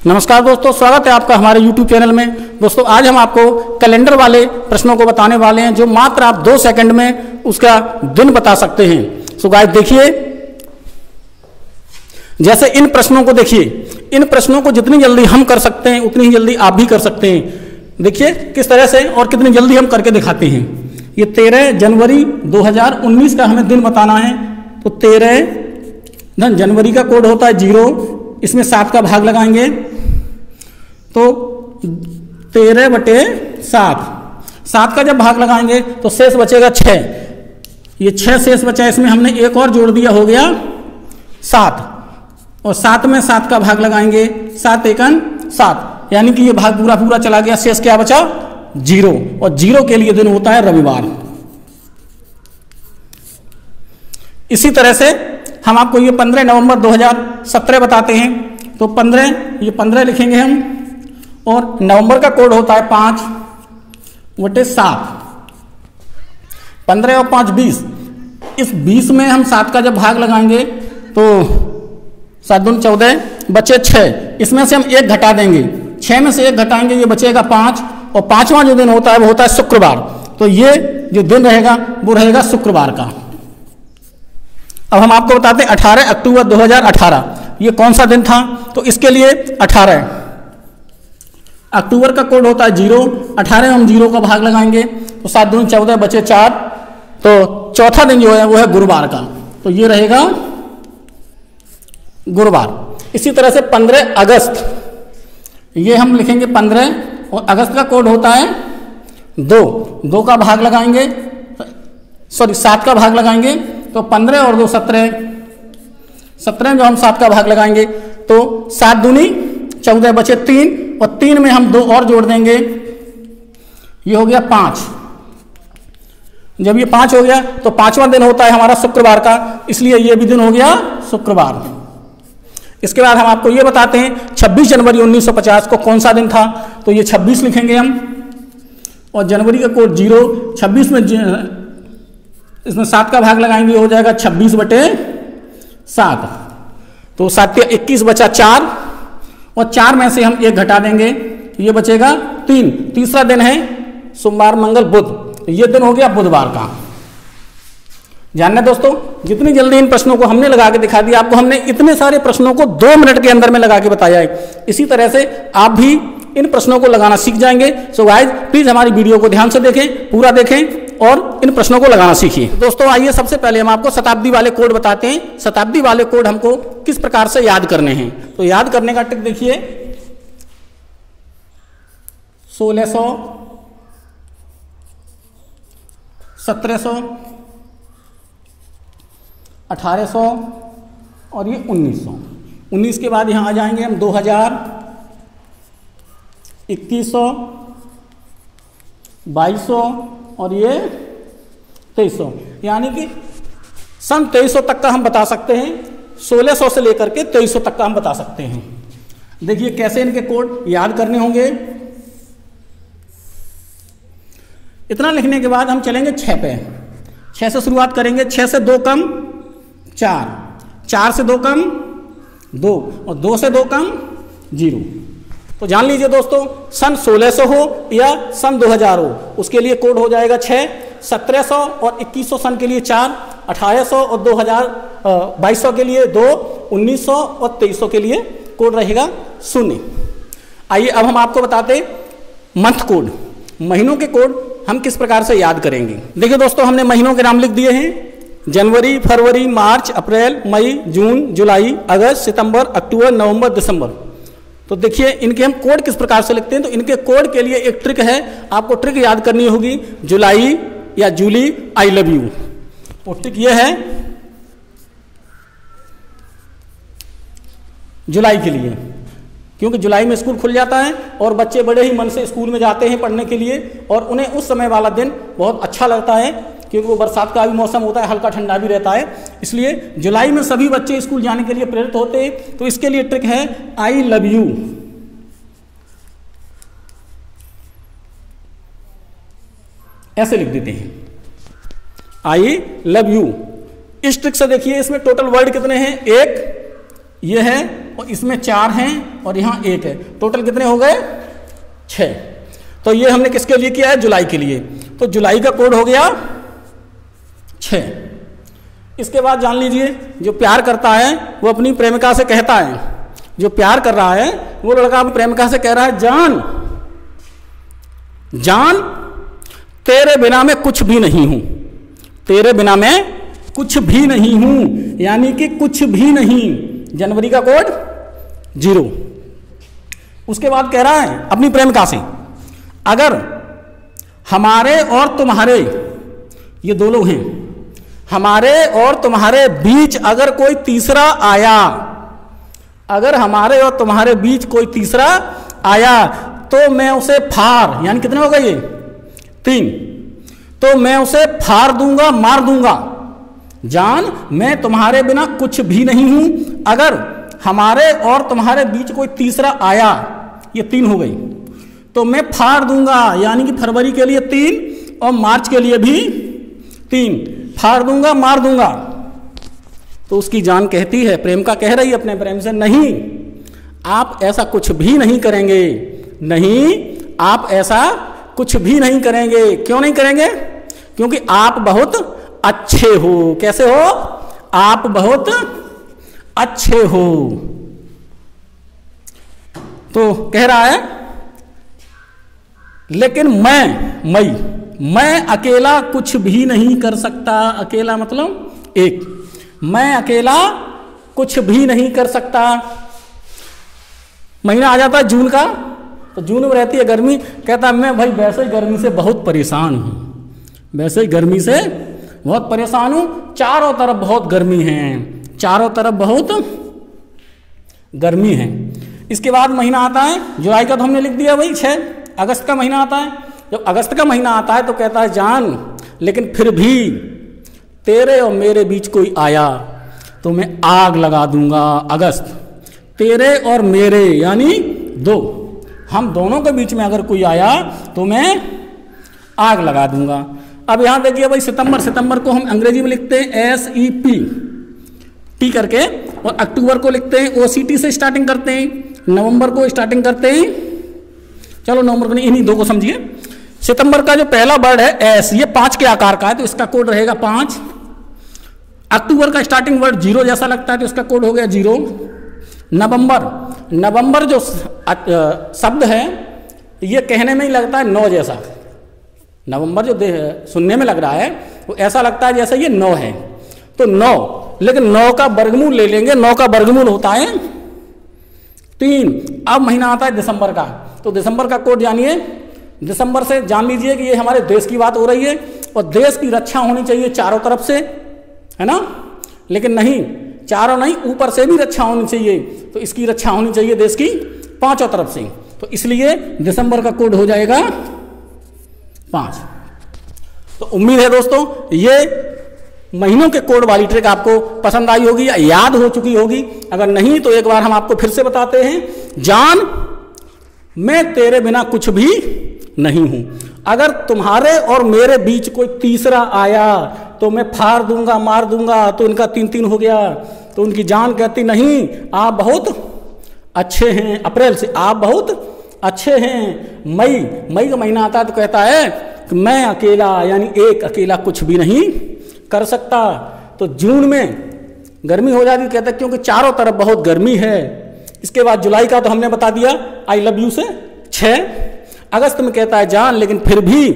नमस्कार दोस्तों, स्वागत है आपका हमारे YouTube चैनल में। दोस्तों आज हम आपको कैलेंडर वाले प्रश्नों को बताने वाले हैं जो मात्र आप 2 सेकंड में उसका दिन बता सकते हैं। सो गाइस देखिए, जैसे इन प्रश्नों को देखिए, इन प्रश्नों को जितनी जल्दी हम कर सकते हैं उतनी ही जल्दी आप भी कर सकते हैं। देखिए किस तरह से और कितनी जल्दी हम करके दिखाते हैं। ये 13 जनवरी 2019 का हमें दिन बताना है। तो 13 जनवरी का कोड होता है 0, इसमें 7 का भाग लगाएंगे तो 13/7। 7 का जब भाग लगाएंगे तो शेष बचेगा 6। ये 6 शेष बचा, इसमें हमने एक और जोड़ दिया, हो गया 7। और 7 में 7 का भाग लगाएंगे, 7 एकन 7, यानी कि ये भाग पूरा पूरा चला गया, शेष क्या बचा 0। और 0 के लिए दिन होता है रविवार। इसी तरह से हम आपको ये 15 नवंबर 2017 बताते हैं। तो 15 लिखेंगे हम, और नवंबर का कोड होता है 5/7। 15 और 5 20। इस 20 में हम 7 का जब भाग लगाएंगे तो 7 दूनी 14, बचे 6। इसमें से हम 1 घटा देंगे, 6 में से 1 घटाएंगे, ये बचेगा 5। और 5वां जो दिन होता है वो होता है शुक्रवार। तो ये जो दिन रहेगा वो रहेगा शुक्रवार का। अब हम आपको बताते हैं 18 अक्टूबर 2018 ये कौन सा दिन था। तो इसके लिए 18 अक्टूबर का कोड होता है 0। 18 में हम 0 का भाग लगाएंगे तो 7 दूनी 14, बचे 4। तो चौथा दिन जो है वो है गुरुवार का। तो ये रहेगा गुरुवार। इसी तरह से 15 अगस्त, ये हम लिखेंगे 15, और अगस्त का कोड होता है 2 का भाग लगाएंगे, 7 का भाग लगाएंगे तो 15 और 2 17। 17 में जो हम 7 का भाग लगाएंगे तो 7 दूनी 14, बचे 3। और 3 में हम 2 और जोड़ देंगे, ये हो गया 5। जब ये 5 हो गया तो 5वां दिन होता है हमारा शुक्रवार का, इसलिए ये भी दिन हो गया शुक्रवार। इसके बाद हम आपको ये बताते हैं 26 जनवरी 1950 को कौन सा दिन था। तो ये 26 लिखेंगे हम, और जनवरी का कोड 0। 26 में इसमें 7 का भाग लगाएंगे, हो जाएगा 26/7। तो 7 या 21, बचा 4। और 4 में से हम 1 घटा देंगे, ये बचेगा 3। तीसरा दिन है सोमवार, मंगल, बुध। तो ये दिन हो गया बुधवार का। जानना दोस्तों, जितनी जल्दी इन प्रश्नों को हमने लगा के दिखा दिया, आपको हमने इतने सारे प्रश्नों को 2 मिनट के अंदर में लगा के बताया है। इसी तरह से आप भी इन प्रश्नों को लगाना सीख जाएंगे। सो गाइस प्लीज हमारी वीडियो को ध्यान से देखें, पूरा देखें और इन प्रश्नों को लगाना सीखिए। दोस्तों आइए सबसे पहले हम आपको शताब्दी वाले कोड बताते हैं। शताब्दी वाले कोड हमको किस प्रकार से याद करने हैं। तो याद करने का ट्रिक देखिए, 1600, 1700, 1800 और ये 1900। 19 के बाद यहां आ जाएंगे हम 2000, 2100, 2200 और ये 2300। यानी कि सन 2300 तक का हम बता सकते हैं। 1600 से लेकर के 2300 तक का हम बता सकते हैं। देखिए कैसे इनके कोड याद करने होंगे। इतना लिखने के बाद हम चलेंगे 6 पे। 6 से शुरुआत करेंगे। 6 से 2 कम 4, 4 से 2 कम 2 और 2 से 2 कम 0। तो जान लीजिए दोस्तों, सन 1600 हो या सन 2000 हो, उसके लिए कोड हो जाएगा 6। 1700 और 2100 सन के लिए 4, 1800 और 2200 के लिए 2, 1900 और 2300 के लिए कोड रहेगा 0। आइए अब हम आपको बताते मंथ कोड, महीनों के कोड हम किस प्रकार से याद करेंगे। देखिए दोस्तों, हमने महीनों के नाम लिख दिए हैं। जनवरी, फरवरी, मार्च, अप्रैल, मई, जून, जुलाई, अगस्त, सितंबर, अक्टूबर, नवंबर, दिसंबर। तो देखिए इनके हम कोड किस प्रकार से लिखते हैं। तो इनके कोड के लिए एक ट्रिक है, आपको ट्रिक याद करनी होगी। जुलाई या जूली आई लव यू। वो ट्रिक ये है जुलाई के लिए, क्योंकि जुलाई में स्कूल खुल जाता है और बच्चे बड़े ही मन से स्कूल में जाते हैं पढ़ने के लिए, और उन्हें उस समय वाला दिन बहुत अच्छा लगता है, क्योंकि वो बरसात का भी मौसम होता है, हल्का ठंडा भी रहता है। इसलिए जुलाई में सभी बच्चे स्कूल जाने के लिए प्रेरित होते हैं। तो इसके लिए ट्रिक है आई लव यू। ऐसे लिख देते हैं, आई लव यू। इस ट्रिक से देखिए इसमें टोटल वर्ड कितने हैं। एक ये है और इसमें 4 हैं और यहाँ 1 है, टोटल कितने हो गए 6। तो ये हमने किसके लिए किया है, जुलाई के लिए। तो जुलाई का कोड हो गया 6। इसके बाद जान लीजिए, जो प्यार करता है वो अपनी प्रेमिका से कहता है, जो प्यार कर रहा है वो लड़का अपनी प्रेमिका से कह रहा है, जान जान तेरे बिना मैं कुछ भी नहीं हूं, तेरे बिना मैं कुछ भी नहीं हूं, यानी कि कुछ भी नहीं। जनवरी का कोड 0। उसके बाद कह रहा है अपनी प्रेमिका से, अगर हमारे और तुम्हारे, ये 2 लोग हैं, हमारे और तुम्हारे बीच अगर कोई तीसरा आया, अगर हमारे और तुम्हारे बीच कोई तीसरा आया तो मैं उसे फाड़, यानी कितने हो गए ये 3, तो मैं उसे फाड़ दूंगा, मार दूंगा। जान मैं तुम्हारे बिना कुछ भी नहीं हूं, अगर हमारे और तुम्हारे बीच कोई तीसरा आया, ये 3 हो गई, तो मैं फाड़ दूंगा, यानी कि फरवरी के लिए 3 और मार्च के लिए भी 3, फाड़ दूंगा, मार दूंगा। तो उसकी जान कहती है, प्रेमिका कह रही है अपने प्रेम से, नहीं आप ऐसा कुछ भी नहीं करेंगे, नहीं आप ऐसा कुछ भी नहीं करेंगे। क्यों नहीं करेंगे? क्योंकि आप बहुत अच्छे हो। कैसे हो? आप बहुत अच्छे हो। तो कह रहा है, लेकिन मैं अकेला कुछ भी नहीं कर सकता। अकेला मतलब 1, मैं अकेला कुछ भी नहीं कर सकता। महीना आ जाता है जून का, तो जून में रहती है गर्मी, कहता है मैं भाई वैसे ही गर्मी से बहुत परेशान हूं, वैसे ही गर्मी से बहुत परेशान हूं, चारों तरफ बहुत गर्मी है, चारों तरफ बहुत गर्मी है। इसके बाद महीना आता है जुलाई का, तो हमने लिख दिया भाई 6। अगस्त का महीना आता है, जब अगस्त का महीना आता है तो कहता है, जान लेकिन फिर भी तेरे और मेरे बीच कोई आया तो मैं आग लगा दूंगा। अगस्त, तेरे और मेरे यानी 2, हम दोनों के बीच में अगर कोई आया तो मैं आग लगा दूंगा। अब यहां देखिए भाई, सितंबर को हम अंग्रेजी में लिखते हैं SEP करके, और अक्टूबर को लिखते हैं OCT से स्टार्टिंग करते हैं, नवंबर को स्टार्टिंग करते हैं, चलो नवंबर को नहीं, इन्हीं 2 को समझिए। सितंबर का जो पहला वर्ड है S, ये 5 के आकार का है तो इसका कोड रहेगा 5। अक्टूबर का स्टार्टिंग वर्ड 0 जैसा लगता है तो इसका कोड हो गया 0। नवंबर जो शब्द है ये कहने में ही लगता है 9 जैसा। नवंबर जो सुनने में लग रहा है वो ऐसा लगता है जैसे ये 9 है, तो 9, लेकिन 9 का वर्गमूल ले लेंगे, 9 का वर्गमूल होता है 3। अब महीना आता है दिसंबर का, तो दिसंबर का कोड जानिए। दिसंबर से जान लीजिए कि ये हमारे देश की बात हो रही है और देश की रक्षा होनी चाहिए चारों तरफ से, है ना। लेकिन नहीं, चारों नहीं, ऊपर से भी रक्षा होनी चाहिए, तो इसकी रक्षा होनी चाहिए देश की 5 तरफ से, तो इसलिए दिसंबर का कोड हो जाएगा 5। तो उम्मीद है दोस्तों ये महीनों के कोड वाली ट्रिक आपको पसंद आई होगी या याद हो चुकी होगी। अगर नहीं तो एक बार हम आपको फिर से बताते हैं। जान मैं तेरे बिना कुछ भी नहीं हूं, अगर तुम्हारे और मेरे बीच कोई तीसरा आया तो मैं फाड़ दूंगा, मार दूंगा। तो इनका 3-3 हो गया। तो उनकी जान कहती, नहीं आप बहुत अच्छे हैं। अप्रैल से आप बहुत अच्छे हैं। मई का महीना आता है तो कहता है कि मैं अकेला, यानी एक अकेला कुछ भी नहीं कर सकता। तो जून में गर्मी हो जाती, कहता है क्योंकि चारों तरफ बहुत गर्मी है। इसके बाद जुलाई का तो हमने बता दिया, आई लव यू से 6। अगस्त में कहता है, जान लेकिन फिर भी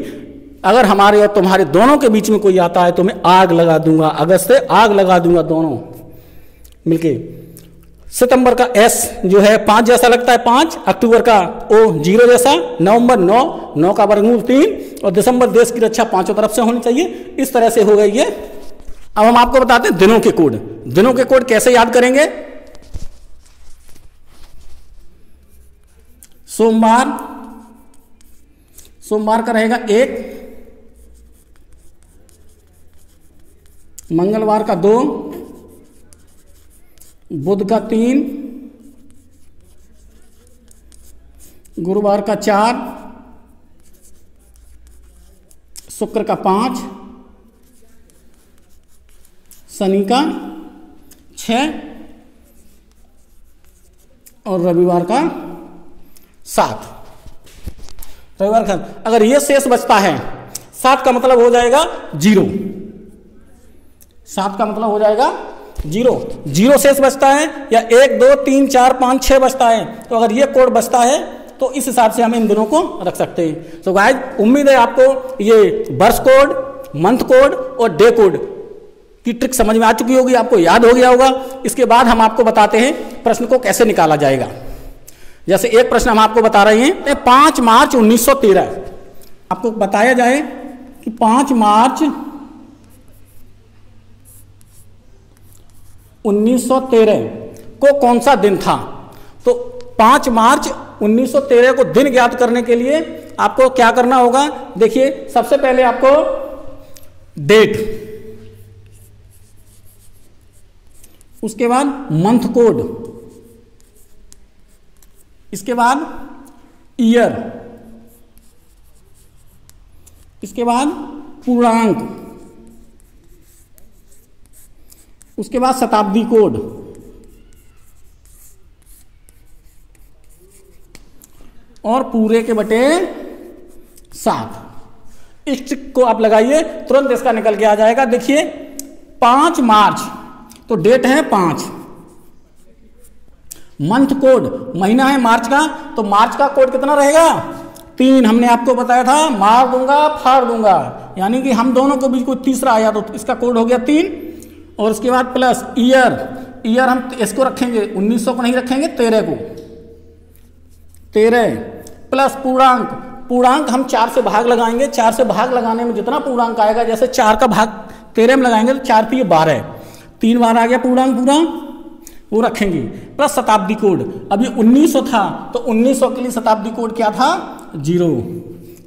अगर हमारे और तुम्हारे दोनों के बीच में कोई आता है तो मैं आग लगा दूंगा। अगस्त से आग लगा दूंगा दोनों मिलके। सितंबर का S जो है 5 जैसा लगता है 5, अक्टूबर का O 0 जैसा, नवंबर 9 का वर्गमूल 3 और दिसंबर देश की रक्षा 5 तरफ से होनी चाहिए। इस तरह से हो गई ये। अब हम आपको बताते हैं दिनों के कोड। दिनों के कोड कैसे याद करेंगे। सोमवार का रहेगा 1, मंगलवार का 2, बुध का 3, गुरुवार का 4, शुक्र का 5, शनि का 6, और रविवार का 7। रविवार का, अगर ये शेष बचता है 7 का मतलब हो जाएगा 0। 7 का मतलब हो जाएगा 0। 0 शेष बचता है या 1 2 3 4 5 6 बचता है, तो अगर ये कोड बचता है तो इस हिसाब से हम इन दोनों को रख सकते हैं। तो गाइस उम्मीद है आपको ये वर्ष कोड, मंथ कोड और डे कोड की ट्रिक समझ में आ चुकी होगी, आपको याद हो गया होगा। इसके बाद हम आपको बताते हैं प्रश्न को कैसे निकाला जाएगा। जैसे एक प्रश्न हम आपको बता रहे हैं 5 मार्च 1913। आपको बताया जाए कि 5 मार्च 1913 को कौन सा दिन था। तो 5 मार्च 1913 को दिन ज्ञात करने के लिए आपको क्या करना होगा, देखिए सबसे पहले आपको डेट, उसके बाद मंथ कोड, इसके बाद ईयर, इसके बाद पूर्णांक, उसके बाद शताब्दी कोड, और पूरे के बटे 7। इस ट्रिक को आप लगाइए, तुरंत इसका निकल के आ जाएगा। देखिए 5 मार्च तो डेट है 5, मंथ कोड महीना है मार्च का, तो मार्च का कोड कितना रहेगा 3। हमने आपको बताया था मार दूंगा फाड़ दूंगा, यानी कि हम दोनों के बीच कोई तीसरा आया तो इसका कोड हो गया 3। और उसके बाद प्लस ईयर, ईयर हम इसको रखेंगे 1900 को नहीं रखेंगे 13 को, 13 प्लस पूर्णांक, पूर्णांक हम 4 से भाग लगाएंगे, 4 से भाग लगाने में जितना पूर्णांक आएगा, जैसे 4 का भाग 13 में लगाएंगे तो 4 3 12, 3 बार आ गया पूर्णांक पूरा, वो रखेंगे। प्लस शताब्दी कोड, अभी 1900 था तो 1900 के लिए शताब्दी कोड क्या था 0,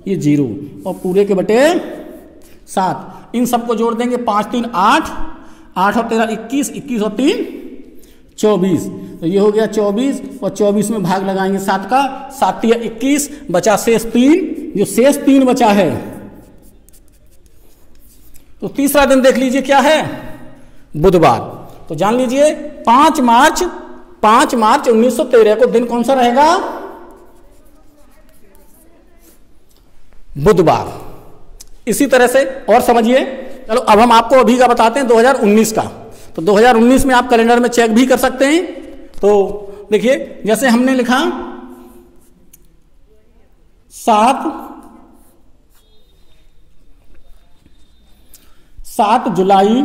ये 0 और पूरे के बटे 7। इन सबको जोड़ देंगे 5 3 8, 8 और 13 21, 21 और 3 24, तो ये हो गया 24 और 24 में भाग लगाएंगे 7 का, 7 या 21, बचा शेष 3। जो शेष 3 बचा है तो तीसरा दिन देख लीजिए क्या है, बुधवार। तो जान लीजिए 5 मार्च 1913 को दिन कौन सा रहेगा, बुधवार। इसी तरह से और समझिए। चलो अब हम आपको अभी का बताते हैं 2019 का। तो 2019 में आप कैलेंडर में चेक भी कर सकते हैं। तो देखिए जैसे हमने लिखा 7 जुलाई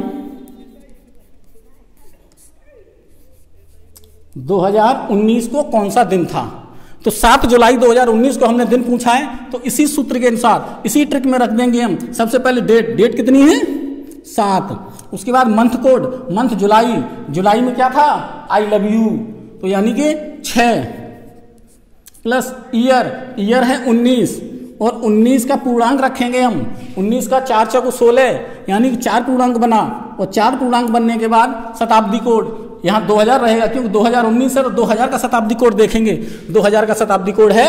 2019 को कौन सा दिन था। तो 7 जुलाई 2019 को हमने दिन पूछा है, तो इसी सूत्र के अनुसार इसी ट्रिक में रख देंगे हम। सबसे पहले डेट कितनी है 7, उसके बाद मंथ कोड, मंथ जुलाई, जुलाई में क्या था आई लव यू, तो यानी कि 6 प्लस ईयर है 19 और 19 का पूर्णांक रखेंगे हम। 19 का 4 चौको 16, यानी कि 4 पूर्णांक बना, और 4 पूर्णांक बनने के बाद शताब्दी कोड यहाँ 2000 रहेगा, क्योंकि 2019 है तो 2000 का शताब्दी कोड देखेंगे। 2000 का शताब्दी कोड है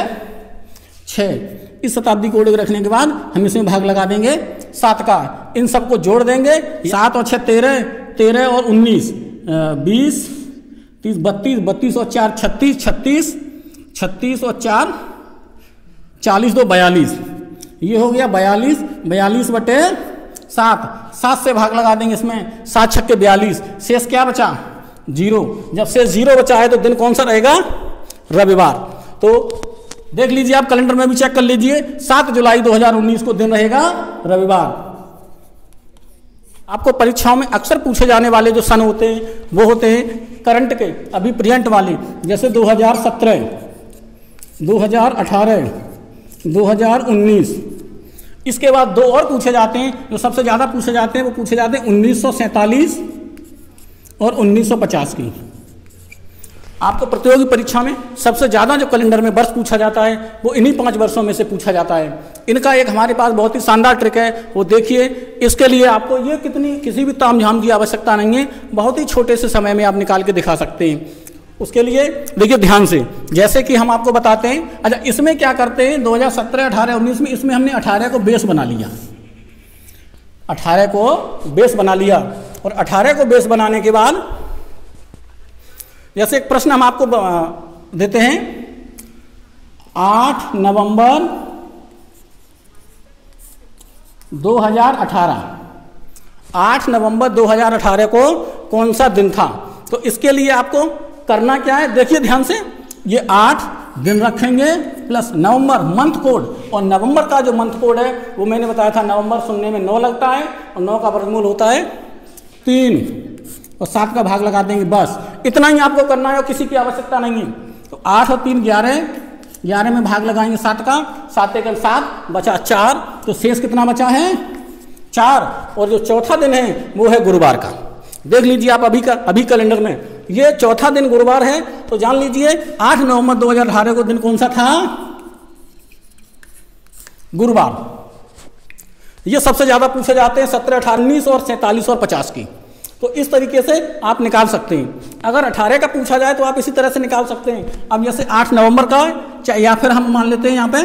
6। इस शताब्दी कोड को रखने के बाद हम इसमें भाग लगा देंगे 7 का, इन सबको जोड़ देंगे। 7 और 6 13, 13 और 19 20 30 32, 32 और 4 36, 36 36 और 4 40 2 42, ये हो गया 42, 42 बटे 7, 7 से भाग लगा देंगे इसमें, 7 छक्के 42, शेष क्या बचा 0। जब शेष 0 बचा है तो दिन कौन सा रहेगा रविवार। तो देख लीजिए आप कैलेंडर में भी चेक कर लीजिए, 7 जुलाई 2019 को दिन रहेगा रविवार। आपको परीक्षाओं में अक्सर पूछे जाने वाले जो सन होते हैं वो होते हैं करंट के, अभी प्रेजेंट वाले, जैसे 2017, 2018, 2019। इसके बाद 2 और पूछे जाते हैं, जो सबसे ज़्यादा पूछे जाते हैं वो पूछे जाते हैं 1947 और 1950 की। आपको प्रतियोगी परीक्षा में सबसे ज़्यादा जो कैलेंडर में वर्ष पूछा जाता है वो इन्हीं 5 वर्षों में से पूछा जाता है। इनका एक हमारे पास बहुत ही शानदार ट्रिक है, वो देखिए। इसके लिए आपको ये किसी भी तामझाम की आवश्यकता नहीं है, बहुत ही छोटे से समय में आप निकाल के दिखा सकते हैं। उसके लिए देखिए ध्यान से, जैसे कि हम आपको बताते हैं। अच्छा, इसमें क्या करते हैं 2017, 18, 19 में, इसमें हमने 18 को बेस बना लिया, 18 को बेस बना लिया। और 18 को बेस बनाने के बाद जैसे एक प्रश्न हम आपको देते हैं 8 नवंबर 2018। 8 नवंबर 2018 को कौन सा दिन था? तो इसके लिए आपको करना क्या है, देखिए ध्यान से, ये 8 दिन रखेंगे प्लस नवंबर मंथ कोड, और नवंबर का जो मंथ कोड है वो मैंने बताया था, नवंबर सुनने में 9 लगता है और 9 का वर्गमूल होता है 3 और 7 का भाग लगा देंगे, बस इतना ही आपको करना है और किसी की आवश्यकता नहीं है। तो 8 और 3 11, 11 में भाग लगाएंगे 7 का, 7 एकम 7 बचा 4, तो शेष कितना बचा है 4। और जो चौथा दिन है वो है गुरुवार का। देख लीजिए आप अभी कैलेंडर में ये चौथा दिन गुरुवार है, तो जान लीजिए 8 नवंबर 2018 को दिन कौन सा था, गुरुवार। ये सबसे ज्यादा पूछे जाते हैं 17, 18, 19 और 47 और 50 की। तो इस तरीके से आप निकाल सकते हैं। अगर 18 का पूछा जाए तो आप इसी तरह से निकाल सकते हैं। अब जैसे 8 नवंबर का, या फिर हम मान लेते हैं यहाँ पे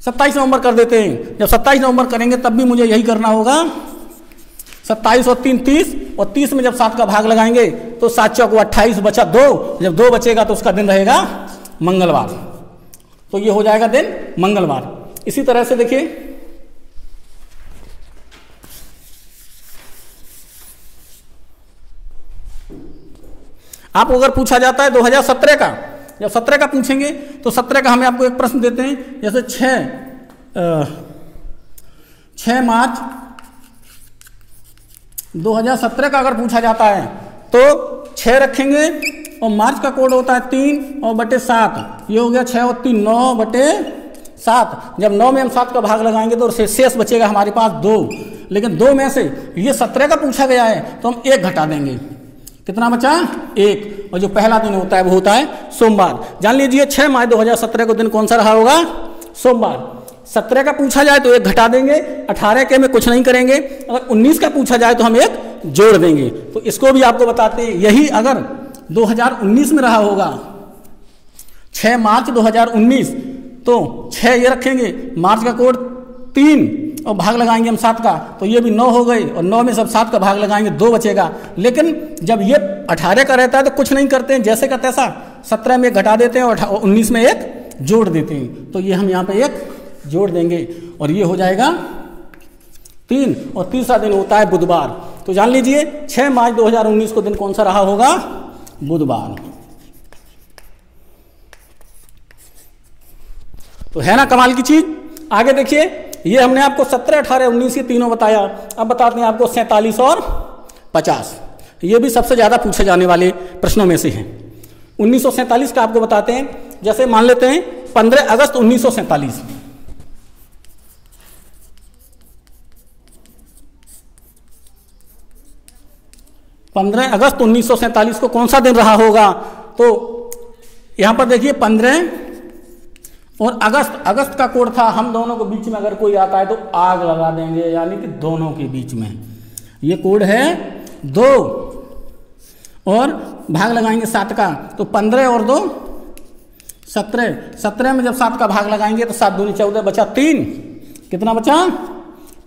27 नवंबर कर देते हैं। जब 27 नवंबर करेंगे तब भी मुझे यही करना होगा, 27 और 3 30, और 30 में जब 7 का भाग लगाएंगे तो 7 चौक 28 बचा 2, जब 2 बचेगा तो उसका दिन रहेगा मंगलवार, तो ये हो जाएगा दिन मंगलवार। इसी तरह से देखिए आपको अगर पूछा जाता है 2017 का, जब 17 का पूछेंगे तो 17 का हमें आपको एक प्रश्न देते हैं, जैसे 6 मार्च 2017 का अगर पूछा जाता है तो 6 रखेंगे और मार्च का कोड होता है 3 और बटे 7, ये हो गया 6 और 3 9 बटे 7। जब 9 में हम 7 का भाग लगाएंगे तो शेष बचेगा हमारे पास 2, लेकिन 2 में से ये 17 का पूछा गया है तो हम 1 घटा देंगे, कितना बचा 1, और जो पहला दिन होता है वो होता है सोमवार। जान लीजिए 6 मार्च 2017 को दिन कौन सा रहा होगा, सोमवार। 17 का पूछा जाए तो 1 घटा देंगे, 18 के में कुछ नहीं करेंगे, अगर 19 का पूछा जाए तो हम 1 जोड़ देंगे। तो इसको भी आपको बताते हैं, यही अगर 2019 में रहा होगा 6 मार्च 2019 तो 6 ये रखेंगे, मार्च का कोड 3 और भाग लगाएंगे हम 7 का, तो ये भी 9 हो गई, और 9 में सब 7 का भाग लगाएंगे 2 बचेगा। लेकिन जब ये 18 का रहता है तो कुछ नहीं करते हैं, जैसे का तैसा 17 में 1 घटा देते हैं और 19 में 1 जोड़ देते हैं, तो ये हम यहाँ पे 1 जोड़ देंगे और ये हो जाएगा 3, और तीसरा दिन होता है बुधवार। तो जान लीजिए 6 मार्च 2019 को दिन कौन सा रहा होगा, बुधवार। तो है ना कमाल की चीज। आगे देखिए, ये हमने आपको 17, 18, 19 ये तीनों बताया। अब बताते हैं आपको 47 और 50, ये भी सबसे ज्यादा पूछे जाने वाले प्रश्नों में से हैं। 1947 का आपको बताते हैं, जैसे मान लेते हैं 15 अगस्त 1947। अगस्त 1947 को कौन सा दिन रहा होगा, तो यहां पर देखिए 15 और अगस्त का कोड था, हम दोनों के बीच में अगर कोई आता है तो आग लगा देंगे, यानी कि दोनों के बीच में। ये कोड है 2 और भाग लगाएंगे 7 का, तो 15 और 2 17, 17 में जब 7 का भाग लगाएंगे तो 7 दूनी 14 बचा 3, कितना बचा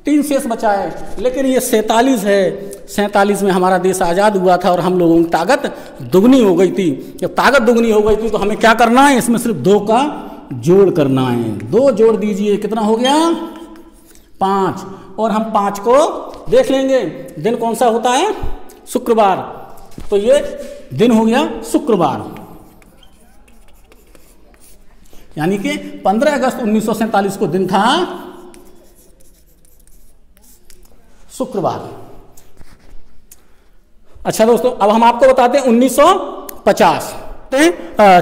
3 शेष बचा है। लेकिन ये 47 है, 47 में हमारा देश आज़ाद हुआ था और हम लोगों की ताकत दुगनी हो गई थी। जब ताकत दुगनी हो गई थी तो हमें क्या करना है, इसमें सिर्फ 2 का जोड़ करना है। 2 जोड़ दीजिए, कितना हो गया 5, और हम 5 को देख लेंगे दिन कौन सा होता है, शुक्रवार। तो ये दिन हो गया शुक्रवार, यानी कि 15 अगस्त 1947 को दिन था शुक्रवार। अच्छा दोस्तों, अब हम आपको बताते हैं 1950,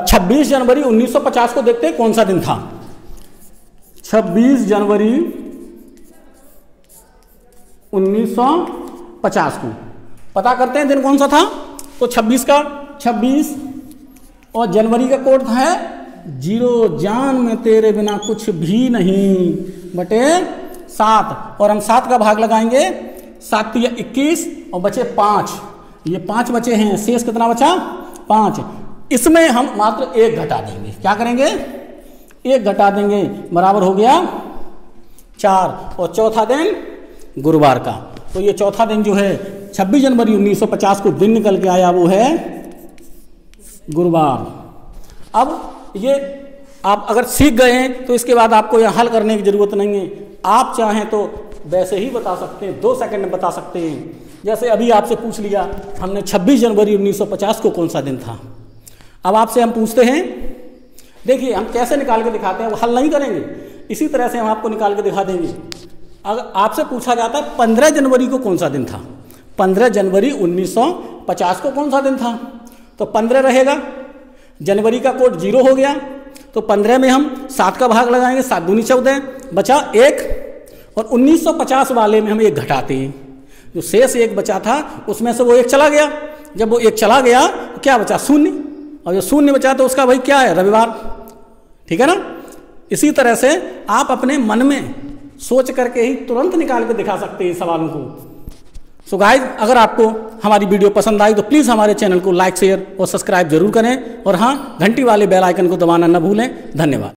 26 जनवरी 1950 को देखते हैं कौन सा दिन था। 26 जनवरी 1950 को पता करते हैं दिन कौन सा था। तो 26 का 26 और जनवरी का कोड है 0, जान में तेरे बिना कुछ भी नहीं बटे 7, और हम 7 का भाग लगाएंगे, 7 या 21 और बचे 5, ये 5 बचे हैं, शेष कितना बचा 5। इसमें हम मात्र 1 घटा देंगे, क्या करेंगे 1 घटा देंगे, बराबर हो गया 4, और चौथा दिन गुरुवार का। तो ये चौथा दिन जो है 26 जनवरी 1950 को दिन निकल के आया वो है गुरुवार। अब ये आप अगर सीख गए हैं तो इसके बाद आपको यहाँ हल करने की ज़रूरत नहीं है, आप चाहें तो वैसे ही बता सकते हैं, 2 सेकंड में बता सकते हैं। जैसे अभी आपसे पूछ लिया हमने 26 जनवरी 1950 को कौन सा दिन था। अब आपसे हम पूछते हैं, देखिए हम कैसे निकाल के दिखाते हैं, वो हल नहीं करेंगे, इसी तरह से हम आपको निकाल के दिखा देंगे। अगर आपसे पूछा जाता है 15 जनवरी को कौन सा दिन था, 15 जनवरी 1950 को कौन सा दिन था, तो 15 रहेगा, जनवरी का कोड 0 हो गया, तो 15 में हम 7 का भाग लगाएंगे, 7 दूनी 14, बचा 1, और 1950 वाले में हम 1 घटाते हैं, जो शेष 1 बचा था उसमें से वो 1 चला गया, जब वो 1 चला गया तो क्या बचा, 0, और जो 0 बचा तो उसका भाई क्या है, रविवार। ठीक है ना। इसी तरह से आप अपने मन में सोच करके ही तुरंत निकाल के दिखा सकते हैं सवालों को। सो गाइस, अगर आपको हमारी वीडियो पसंद आई तो प्लीज़ हमारे चैनल को लाइक, शेयर और सब्सक्राइब जरूर करें, और हाँ, घंटी वाले बेल आइकन को दबाना न भूलें। धन्यवाद।